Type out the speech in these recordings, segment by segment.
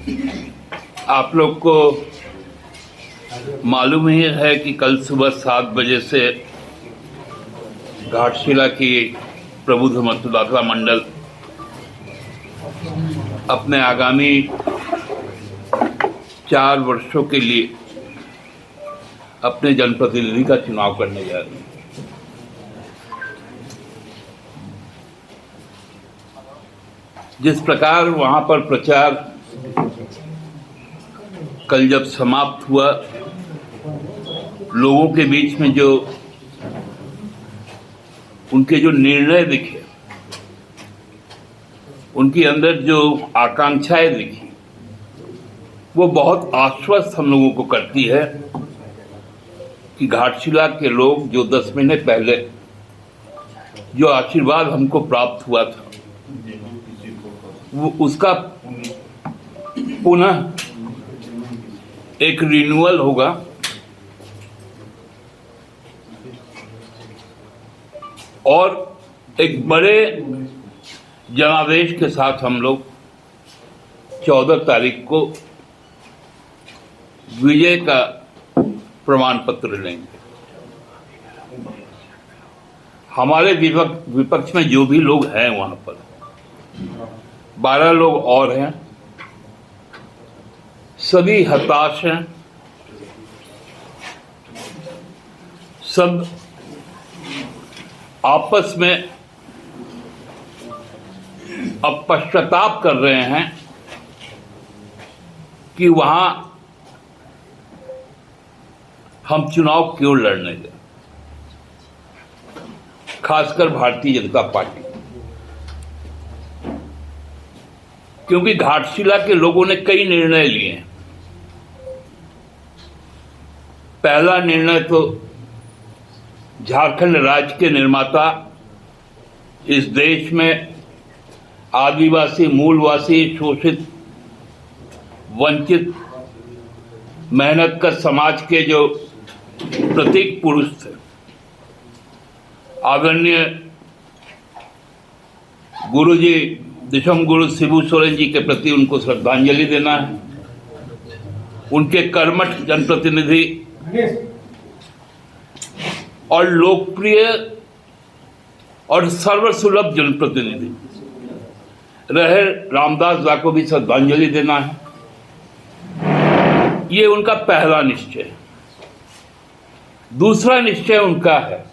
आप लोग को मालूम ही है कि कल सुबह 7 बजे से घाटशिला की प्रबुद्ध मतदाता मंडल अपने आगामी 4 वर्षों के लिए अपने जनप्रतिनिधि का चुनाव करने जा रहे हैं। जिस प्रकार वहां पर प्रचार कल जब समाप्त हुआ, लोगों के बीच में जो उनके जो निर्णय दिखे, उनके अंदर जो आकांक्षाएं दिखी, वो बहुत आश्वस्त हम लोगों को करती है कि घाटशिला के लोग जो 10 महीने पहले जो आशीर्वाद हमको प्राप्त हुआ था, वो उसका पुनः एक रिन्यूअल होगा और एक बड़े जनादेश के साथ हम लोग 14 तारीख को विजय का प्रमाण पत्र लेंगे। हमारे विपक्ष में जो भी लोग हैं, वहां पर 12 लोग और हैं, सभी हताश हैं, सब आपस में अब पश्चाताप कर रहे हैं कि वहां हम चुनाव क्यों लड़ने गए, खासकर भारतीय जनता पार्टी। क्योंकि घाटशिला के लोगों ने कई निर्णय लिए हैं। पहला निर्णय तो झारखंड राज्य के निर्माता, इस देश में आदिवासी, मूलवासी, शोषित, वंचित, मेहनतकश समाज के जो प्रतीक पुरुष थे, आदरणीय गुरुजी दिशम गुरु शिबू सोरेन जी के प्रति उनको श्रद्धांजलि देना है। उनके कर्मठ जनप्रतिनिधि और लोकप्रिय और सर्वसुलभ जनप्रतिनिधि रहे रामदास दा को भी श्रद्धांजलि देना है। ये उनका पहला निश्चय है। दूसरा निश्चय उनका है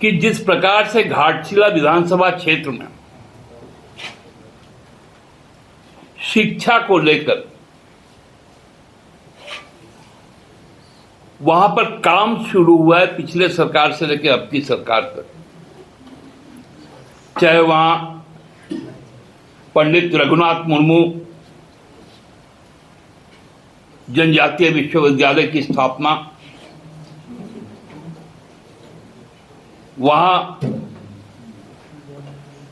कि जिस प्रकार से घाटशिला विधानसभा क्षेत्र में शिक्षा को लेकर वहां पर काम शुरू हुआ है, पिछले सरकार से लेकर अब की सरकार तक, चाहे वहां पंडित रघुनाथ मुर्मू जनजातीय विश्वविद्यालय की स्थापना, वहां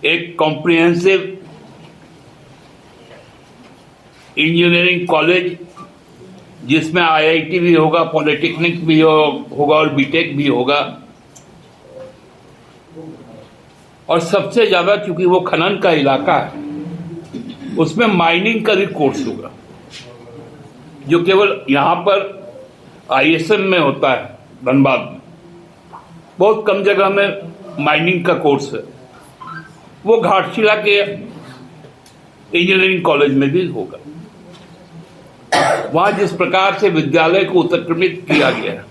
एक कॉम्प्रिहेंसिव इंजीनियरिंग कॉलेज जिसमें आईआईटी भी होगा, पॉलिटेक्निक भी होगा और बीटेक भी होगा, और सबसे ज्यादा चूंकि वो खनन का इलाका है, उसमें माइनिंग का भी कोर्स होगा, जो केवल यहां पर आईएसएम में होता है, धनबाद में बहुत कम जगह में माइनिंग का कोर्स है, वो घाटशिला के इंजीनियरिंग कॉलेज में भी होगा। वहां जिस प्रकार से विद्यालय को उत्क्रमित किया गया है,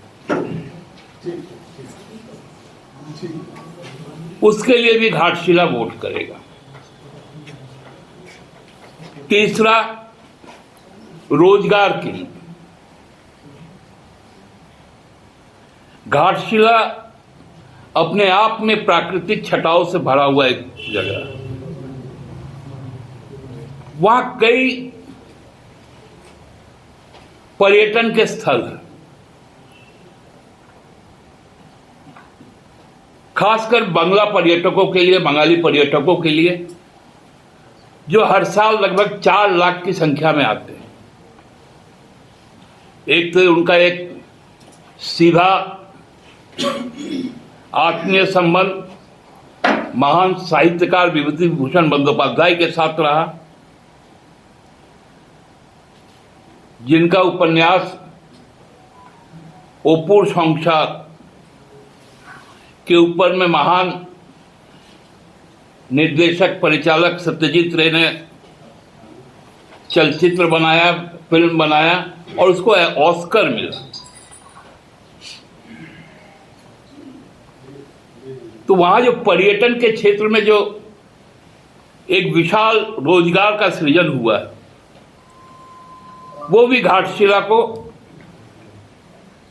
उसके लिए भी घाटशिला वोट करेगा। तीसरा, रोजगार के लिए घाटशिला अपने आप में प्राकृतिक छटाओं से भरा हुआ एक जगह है। वहां कई पर्यटन के स्थल हैं, खासकर बंगला पर्यटकों के लिए, बंगाली पर्यटकों के लिए, जो हर साल लगभग 4 लाख की संख्या में आते हैं। एक तो उनका एक सीधा आत्मीय संबंध महान साहित्यकार विभूति भूषण बंदोपाध्याय के साथ रहा, जिनका उपन्यास ओपुर संसार के ऊपर में महान निर्देशक परिचालक सत्यजीत रे ने चलचित्र बनाया, फिल्म बनाया और उसको ऑस्कर मिला। तो वहां जो पर्यटन के क्षेत्र में जो एक विशाल रोजगार का सृजन हुआ है, वो भी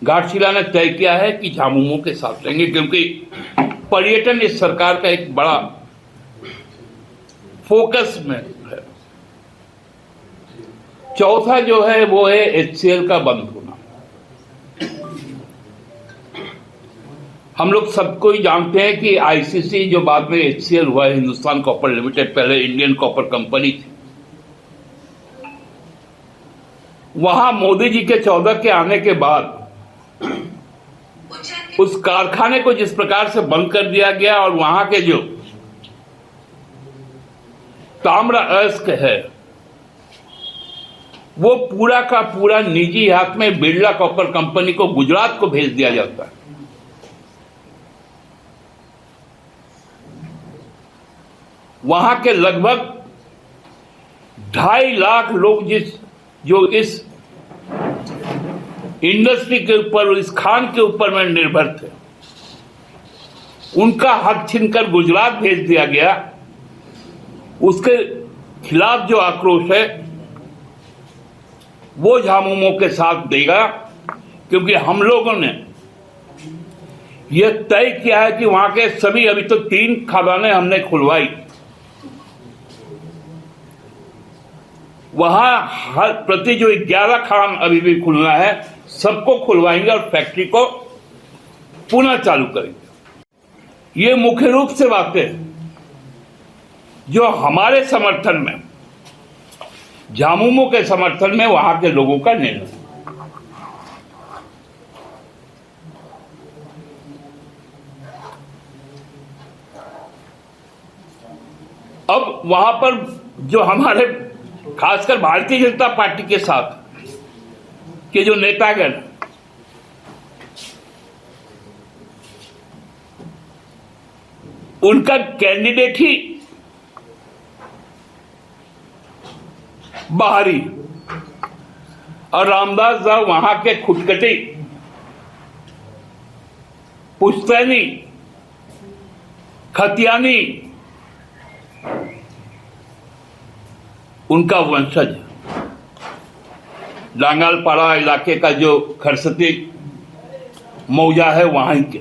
घाटशिला ने तय किया है कि झामुमो के साथ रहेंगे, क्योंकि पर्यटन इस सरकार का एक बड़ा फोकस में है। चौथा जो है वो है HCL का बंद होना। हम लोग सबको ही जानते हैं कि ICC जो बाद में HCL हुआ है, हिंदुस्तान कॉपर लिमिटेड, पहले इंडियन कॉपर कंपनी थी, वहां मोदी जी के 14 के आने के बाद उस कारखाने को जिस प्रकार से बंद कर दिया गया और वहां के जो ताम्र अयस्क है वो पूरा का पूरा निजी हाथ में बिरला कॉपर कंपनी को गुजरात को भेज दिया जाता है। वहां के लगभग 2.5 लाख लोग जो इस इंडस्ट्री के ऊपर, इस खान के ऊपर में निर्भर थे, उनका हक छीनकर गुजरात भेज दिया गया। उसके खिलाफ जो आक्रोश है वो झामुमो के साथ देगा, क्योंकि हम लोगों ने यह तय किया है कि वहां के सभी, अभी तो 3 खदानें हमने खुलवाई, वहां हर प्रति जो 11 खान अभी भी खुलना है, सबको खुलवाएंगे और फैक्ट्री को पुनः चालू करेंगे। ये मुख्य रूप से बातें जो हमारे समर्थन में, झामुमो के समर्थन में वहां के लोगों का निर्णय। अब वहां पर जो हमारे खासकर भारतीय जनता पार्टी के साथ के जो नेतागण, उनका कैंडिडेट ही बाहरी, और रामदास साहब वहां के खुटकटी, पुश्तैनी, खतियानी, उनका वंशज। डांगालपाड़ा इलाके का जो खरसती मौजा है वहां के।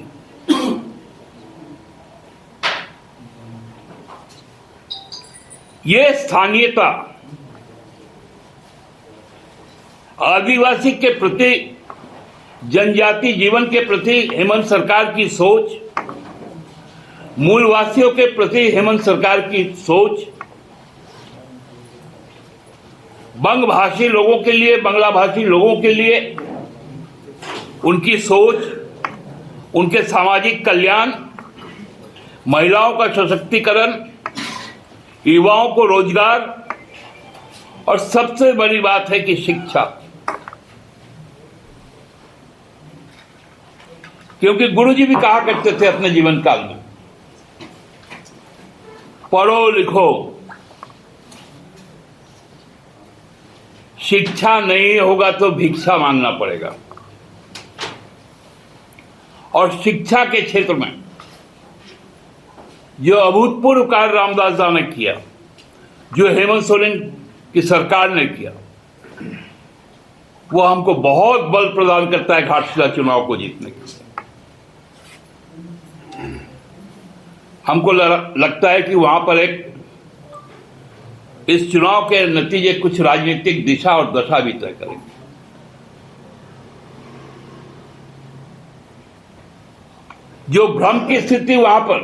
ये स्थानीयता, आदिवासी के प्रति, जनजाति जीवन के प्रति हेमंत सरकार की सोच, मूलवासियों के प्रति हेमंत सरकार की सोच, बंग भाषी लोगों के लिए, बंगला भाषी लोगों के लिए उनकी सोच, उनके सामाजिक कल्याण, महिलाओं का सशक्तिकरण, युवाओं को रोजगार, और सबसे बड़ी बात है कि शिक्षा। क्योंकि गुरुजी भी कहा करते थे अपने जीवन काल में, पढ़ो लिखो, शिक्षा नहीं होगा तो भिक्षा मांगना पड़ेगा। और शिक्षा के क्षेत्र में जो अभूतपूर्व कार्य रामदास दास ने किया, जो हेमंत सोरेन की सरकार ने किया, वो हमको बहुत बल प्रदान करता है घाटशिला चुनाव को जीतने के लिए। हमको लगता है कि वहां पर इस चुनाव के नतीजे कुछ राजनीतिक दिशा और दशा भी तय करेंगे। जो भ्रम की स्थिति वहां पर,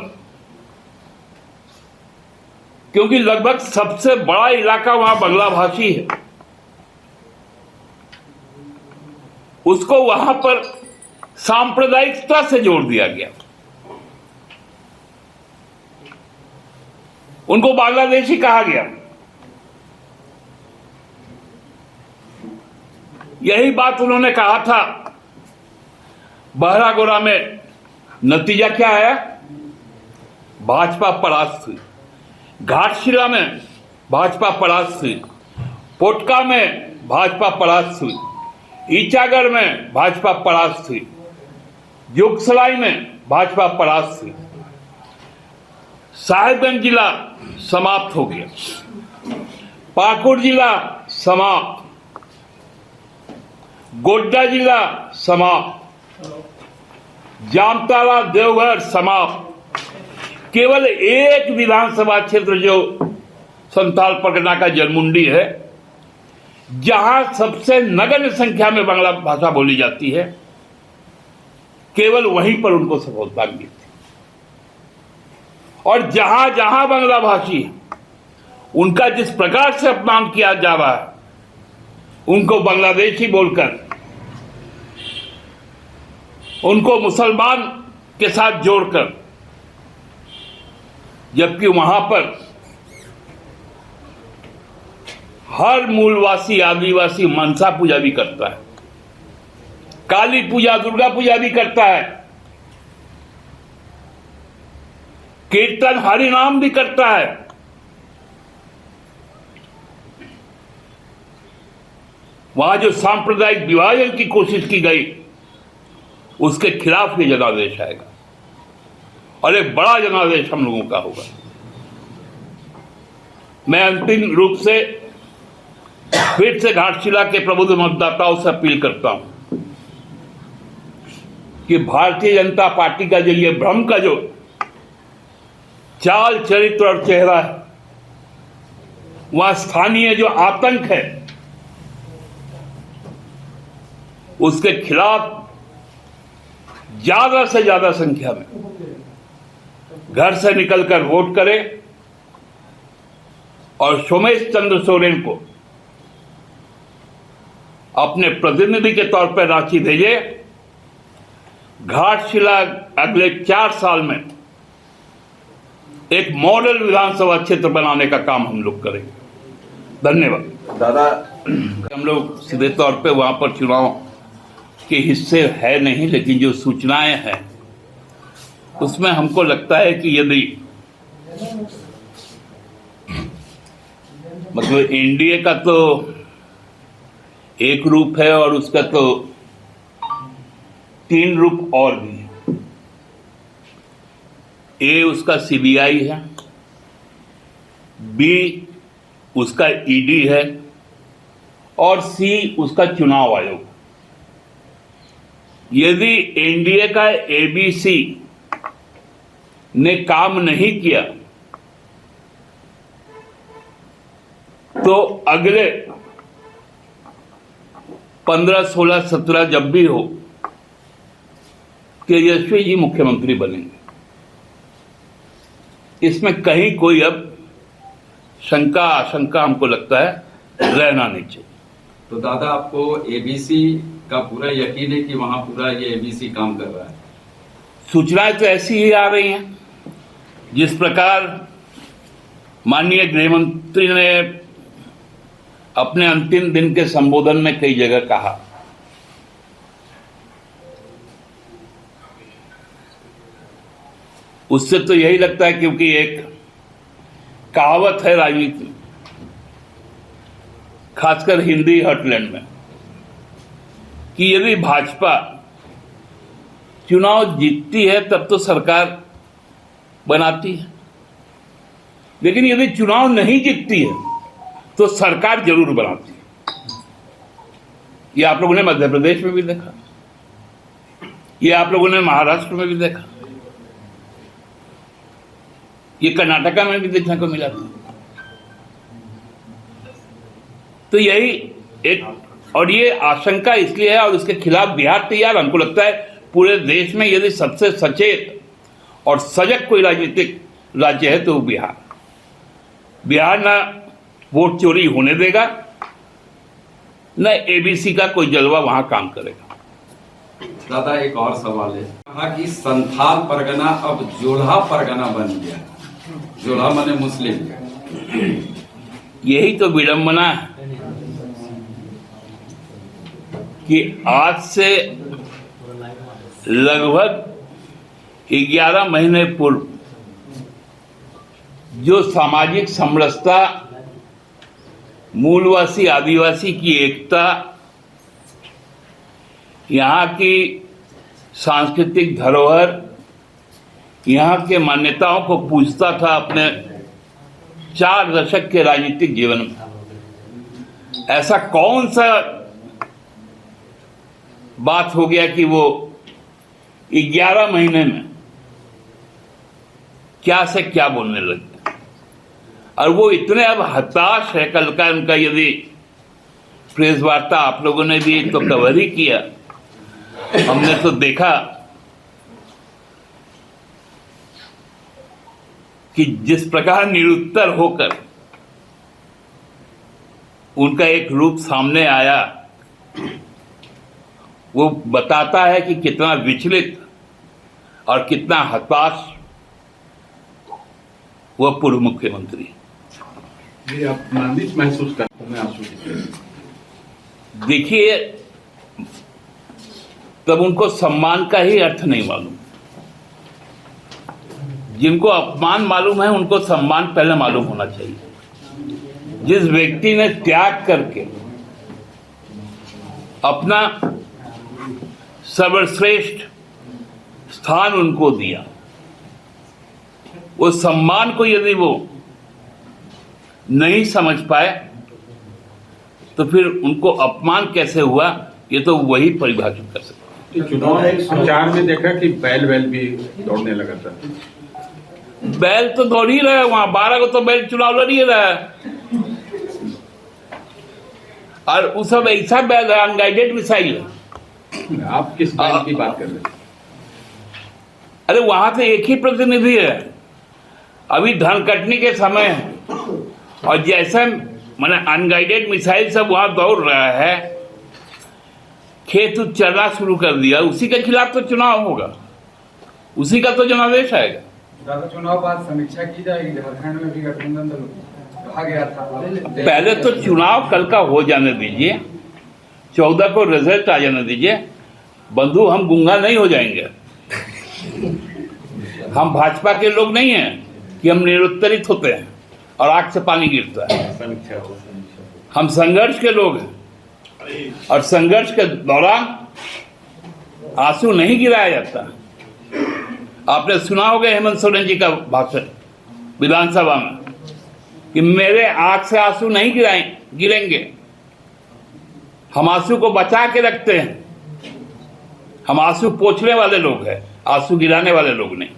क्योंकि लगभग सबसे बड़ा इलाका वहां बंगला भाषी है, उसको वहां पर सांप्रदायिकता से जोड़ दिया गया। उनको बांग्लादेशी कहा गया। यही बात उन्होंने कहा था बहरागोड़ा में। नतीजा क्या आया? भाजपा परास्त हुई। घाटशिला में भाजपा परास्त हुई। पोटका में भाजपा परास्त हुई। ईचागढ़ में भाजपा परास्त हुई। जोगसलाई में भाजपा परास्त हुई। साहिबगंज जिला समाप्त हो गया। पाकुड़ जिला समाप्त। गोड्डा जिला समाप्त। जामताड़ा देवघर समाप्त। केवल एक विधानसभा क्षेत्र जो संथाल परगना का जरमुंडी है, जहां सबसे नगण्य संख्या में बांग्ला भाषा बोली जाती है, केवल वहीं पर उनको सफलता मिली थी। और जहां जहां बांग्ला भाषी उनका जिस प्रकार से अपमान किया जा रहा है, उनको बांग्लादेशी बोलकर, उनको मुसलमान के साथ जोड़कर, जबकि वहां पर हर मूलवासी आदिवासी मनसा पूजा भी करता है, काली पूजा दुर्गा पूजा भी करता है, कीर्तन हरिनाम भी करता है। वहां जो सांप्रदायिक विभाजन की कोशिश की गई, उसके खिलाफ ये जनादेश आएगा और एक बड़ा जनादेश हम लोगों का होगा। मैं अंतिम रूप से फिर से घाटशिला के प्रबुद्ध मतदाताओं से अपील करता हूं कि भारतीय जनता पार्टी का जो ये भ्रम का जो चाल चरित्र और चेहरा है, वहां स्थानीय जो आतंक है, उसके खिलाफ ज्यादा से ज्यादा संख्या में घर से निकलकर वोट करें और सोमेश चंद्र सोरेन को अपने प्रतिनिधि के तौर पर रांची भेजे। घाटशिला अगले 4 साल में एक मॉडल विधानसभा क्षेत्र बनाने का काम हम लोग करेंगे। धन्यवाद। दादा, हम लोग सीधे तौर पे वहां पर चुनाव के हिस्से है नहीं, लेकिन जो सूचनाएं हैं उसमें हमको लगता है कि यदि मतलब एनडीए का तो एक रूप है और उसका तो 3 रूप और भी है। ए उसका सीबीआई है, बी उसका ईडी है और सी उसका चुनाव आयोग। यदि एनडीए का एबीसी ने काम नहीं किया तो अगले 15, 16, 17 जब भी हो तेजस्वी जी मुख्यमंत्री बनेंगे। इसमें कहीं कोई अब शंका आशंका हमको लगता है रहना नहीं चाहिए। तो दादा, आपको एबीसी का पूरा यकीन है कि वहां पूरा ये एबीसी काम कर रहा है? सूचनाएं तो ऐसी ही आ रही हैं जिस प्रकार माननीय गृहमंत्री ने अपने अंतिम दिन के संबोधन में कई जगह कहा। उससे तो यही लगता है, क्योंकि एक कहावत है राजनीति, खासकर हिंदी हॉटलैंड में, कि यदि भाजपा चुनाव जीतती है तब तो सरकार बनाती है, लेकिन यदि चुनाव नहीं जीतती है तो सरकार जरूर बनाती है। ये आप लोगों ने मध्य प्रदेश में भी देखा, ये आप लोगों ने महाराष्ट्र में भी देखा, ये कर्नाटका में भी देखने को मिला था। तो यही एक, और ये आशंका इसलिए है और उसके खिलाफ बिहार तैयार। हमको लगता है पूरे देश में यदि सबसे सचेत और सजग कोई राजनीतिक राज्य है तो बिहार। बिहार ना वोट चोरी होने देगा, न एबीसी का कोई जलवा वहां काम करेगा। दादा, एक और सवाल है, कहा कि संथाल परगना अब जोल्हा परगना बन गया। जोल्हा माने मुस्लिम। यही तो विडंबना है। कि आज से लगभग 11 महीने पूर्व जो सामाजिक समरसता, मूलवासी आदिवासी की एकता, यहाँ की सांस्कृतिक धरोहर, यहाँ के मान्यताओं को पूछता था अपने 4 दशक के राजनीतिक जीवन में, ऐसा कौन सा बात हो गया कि वो 11 महीने में क्या से क्या बोलने लगे। और वो इतने अब हताश है। कल का उनका यदि प्रेस वार्ता आप लोगों ने भी तो कवर ही किया, हमने तो देखा कि जिस प्रकार निरुत्तर होकर उनका एक रूप सामने आया, वो बताता है कि कितना विचलित और कितना हताश वह पूर्व मुख्यमंत्री। जी, आप आनंदित महसूस करते हैं आंसू? देखिए, तब उनको सम्मान का ही अर्थ नहीं मालूम। जिनको अपमान मालूम है उनको सम्मान पहले मालूम होना चाहिए। जिस व्यक्ति ने त्याग करके अपना सर्वश्रेष्ठ स्थान उनको दिया, वो सम्मान को यदि वो नहीं समझ पाए तो फिर उनको अपमान कैसे हुआ, ये तो वही परिभाषित कर सकते हैं। चुनाव प्रचार में देखा कि बैल भी दौड़ने लगा था। बैल तो दौड़ ही रहा है, वहां 12 को तो बैल चुनाव लड़ ही रहा है। और वो सब ऐसा बैल है, अनगाइडेड मिसाइल है। आप किस बैल की बात कर रहे हैं? अरे वहां से एक ही प्रतिनिधि है। अभी धन कटनी के समय है और जैसे मैंने अनगाइडेड मिसाइल सब वहां दौड़ रहा है, खेत चलना शुरू कर दिया, उसी के खिलाफ तो चुनाव होगा, उसी का तो जनादेश आएगा। दादा, चुनाव बाद समीक्षा की जाएगी। झारखंड में भी गठबंधन कहा गया था। पहले तो चुनाव कल का हो जाने दीजिए, 14 को रिजल्ट आ जाने दीजिए। बंधु, हम गुंगा नहीं हो जाएंगे। हम भाजपा के लोग नहीं हैं कि हम निरुत्तरित होते हैं और आंख से पानी गिरता है। हम संघर्ष के लोग हैं और संघर्ष के दौरान आंसू नहीं गिराया जाता। आपने सुना होगा हेमंत सोरेन जी का भाषण विधानसभा में कि मेरे आंख से आंसू नहीं गिरेंगे। हम आंसू को बचा के रखते हैं। हम आंसू पोंछने वाले लोग हैं, आंसू गिराने वाले लोग नहीं।